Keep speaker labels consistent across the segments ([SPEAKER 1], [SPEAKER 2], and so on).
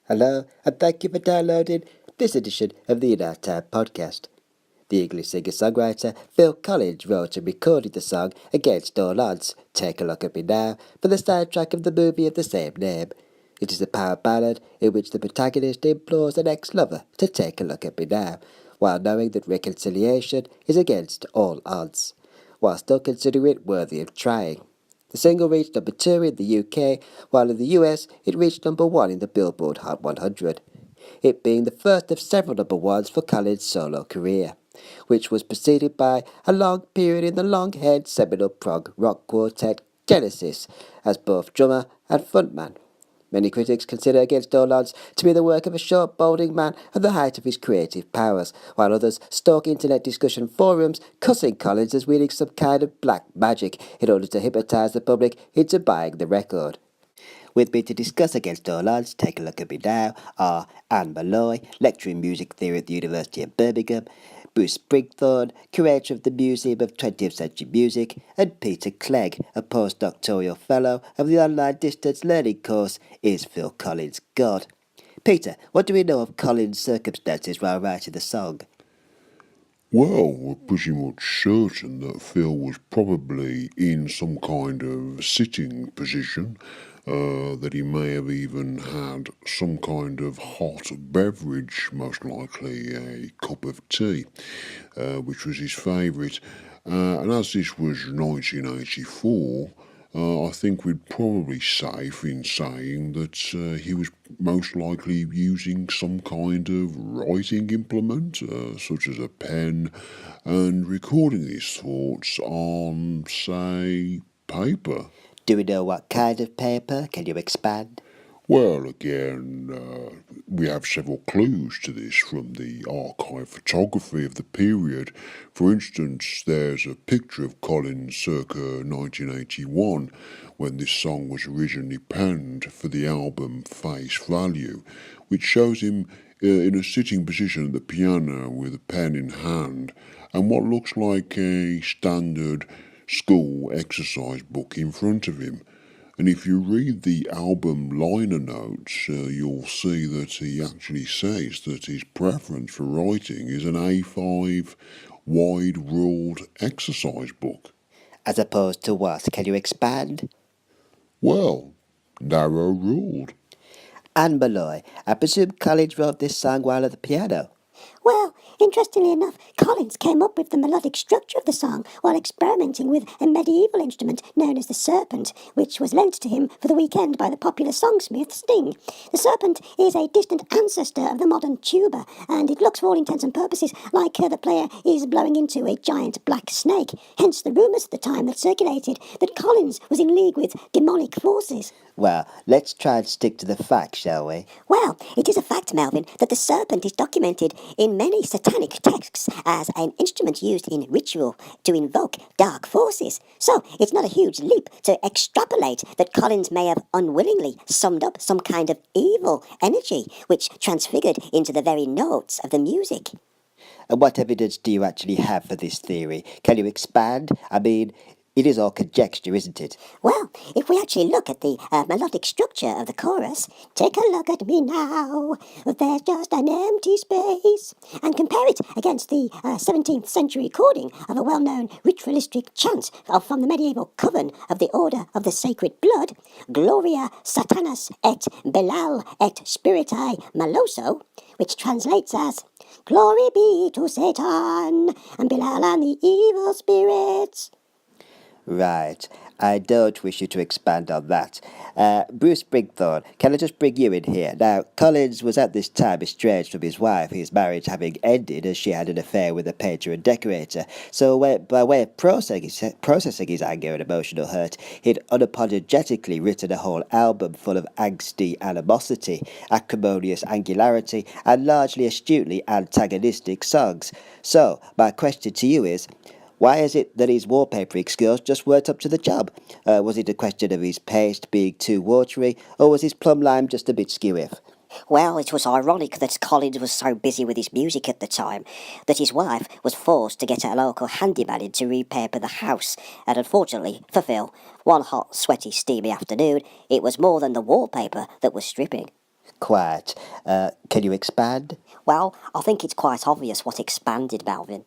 [SPEAKER 1] Hello, and thank you for downloading this edition of the In Our Time podcast. The English singer-songwriter Phil Collins wrote and recorded the song Against All Odds, Take a Look at Me Now, for the soundtrack of the movie of the same name. It is a power ballad in which the protagonist implores an ex-lover to take a look at me now, while knowing that reconciliation is against all odds, while still considering it worthy of trying. The single reached number 2 in the UK, while in the US it reached number 1 in the Billboard Hot 100, it being the first of several number 1s for Collins' solo career, which was preceded by a long period in the long-haired seminal prog rock quartet Genesis as both drummer and frontman. Many critics consider Against All Odds to be the work of a short, balding man at the height of his creative powers, while others stalk internet discussion forums cussing Collins as wielding some kind of black magic in order to hypnotise the public into buying the record. With me to discuss Against All Odds, Take a Look at Me Now, are Anne Maloy, lecturer in music theory at the University of Birmingham, Bruce Springthorn, curator of the Museum of 20th Century Music, and Peter Clegg, a postdoctoral fellow of the online distance learning course Is Phil Collins God? Peter, what do we know of Collins' circumstances while writing the song?
[SPEAKER 2] Well, we're pretty much certain that Phil was probably in some kind of sitting position, that he may have even had some kind of hot beverage, most likely a cup of tea, which was his favourite. And as this was 1984, I think we'd probably safe in saying that he was most likely using some kind of writing implement, such as a pen, and recording his thoughts on, say, paper.
[SPEAKER 1] Do we know what kind of paper? Can you expand?
[SPEAKER 2] Well, again, we have several clues to this from the archive photography of the period. For instance, there's a picture of Collins circa 1981 when this song was originally penned for the album Face Value, which shows him in a sitting position at the piano with a pen in hand and what looks like a standard school exercise book in front of him. And if you read the album liner notes, you'll see that he actually says that his preference for writing is an A5 wide ruled exercise book.
[SPEAKER 1] As opposed to what? Can you expand?
[SPEAKER 2] Well, narrow ruled.
[SPEAKER 1] Anne Maloy, I presume Collins wrote this song while at the piano.
[SPEAKER 3] Well, interestingly enough, Collins came up with the melodic structure of the song while experimenting with a medieval instrument known as the serpent, which was lent to him for the weekend by the popular songsmith Sting. The serpent is a distant ancestor of the modern tuba, and it looks for all intents and purposes like the player is blowing into a giant black snake, hence the rumours at the time that circulated that Collins was in league with demonic forces.
[SPEAKER 1] Well, let's try and stick to the facts, shall we?
[SPEAKER 3] Well, it is a fact, Melvin, that the serpent is documented in many satanic texts as an instrument used in ritual to invoke dark forces. So it's not a huge leap to extrapolate that Collins may have unwillingly summed up some kind of evil energy which transfigured into the very notes of the music.
[SPEAKER 1] And what evidence do you actually have for this theory? Can you expand? I mean, it is all conjecture, isn't it?
[SPEAKER 3] Well, if we actually look at the melodic structure of the chorus, take a look at me now, there's just an empty space, and compare it against the 17th century recording of a well-known ritualistic chant from the medieval coven of the Order of the Sacred Blood, Gloria Satanas et Belal et Spiritae Maloso, which translates as, Glory be to Satan, and Belal and the evil spirits.
[SPEAKER 1] Right. I don't wish you to expand on that. Bruce Springthorn, can I just bring you in here? Now, Collins was at this time estranged from his wife, his marriage having ended as she had an affair with a painter and decorator. So by way of processing his anger and emotional hurt, he'd unapologetically written a whole album full of angsty animosity, acrimonious angularity, and largely astutely antagonistic songs. So, my question to you is, why is it that his wallpapering skills just weren't up to the job? Was it a question of his paste being too watery, or was his plumb line just a bit skew-if?
[SPEAKER 3] Well, it was ironic that Collins was so busy with his music at the time that his wife was forced to get a local handyman in to repaper the house, and unfortunately for Phil, one hot, sweaty, steamy afternoon, it was more than the wallpaper that was stripping.
[SPEAKER 1] Quite. Can you expand?
[SPEAKER 3] Well, I think it's quite obvious what expanded, Melvin.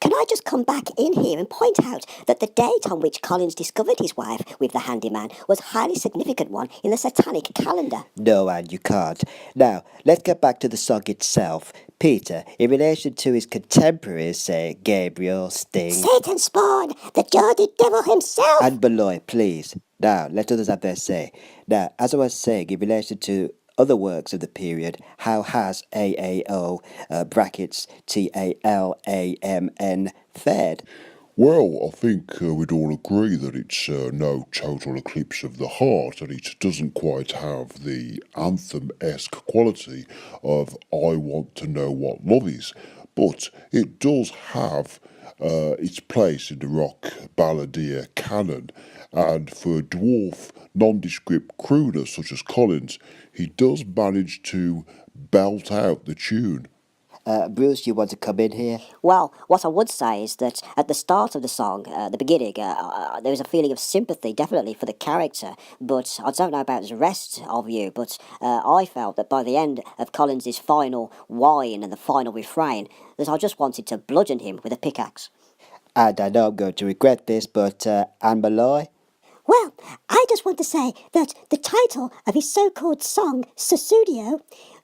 [SPEAKER 3] Can I just come back in here and point out that the date on which Collins discovered his wife with the handyman was a highly significant one in the satanic calendar?
[SPEAKER 1] No, Anne, you can't. Now, let's get back to the song itself. Peter, in relation to his contemporaries, say Gabriel, Sting,
[SPEAKER 3] Satan spawn, the dirty devil himself!
[SPEAKER 1] Anne Maloy, please. Now, let others have their say. Now, as I was saying, in relation to other works of the period, how has AAO, brackets TALAMN, fared?
[SPEAKER 2] Well, I think we'd all agree that it's no total eclipse of the heart, and it doesn't quite have the anthem-esque quality of I Want to Know What Love Is, but it does have its place in the rock balladeer canon, and for a dwarf, nondescript crooner such as Collins, he does manage to belt out the tune.
[SPEAKER 1] Bruce, you want to come in here?
[SPEAKER 3] Well, what I would say is that at the start of the song, the beginning, there was a feeling of sympathy, definitely, for the character, but I don't know about the rest of you, but I felt that by the end of Collins's final whine and the final refrain, that I just wanted to bludgeon him with a pickaxe.
[SPEAKER 1] And I know I'm going to regret this, but Anne Maloy?
[SPEAKER 3] Well, I just want to say that the title of his so-called song, Susudio,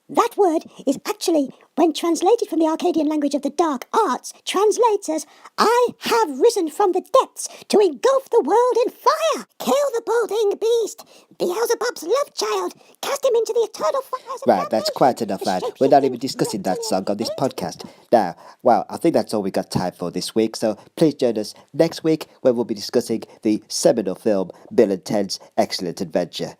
[SPEAKER 3] that word is actually, when translated from the Arcadian language of the dark arts, translates as, I have risen from the depths to engulf the world in fire. Kill the balding beast, Beelzebub's love child, cast him into the eternal fires of
[SPEAKER 1] Right, that's quite enough, Anne. We're not even discussing that song on this podcast. Now, well, I think that's all we got time for this week, so please join us next week when we'll be discussing the seminal film Bill and Ted's Excellent Adventure.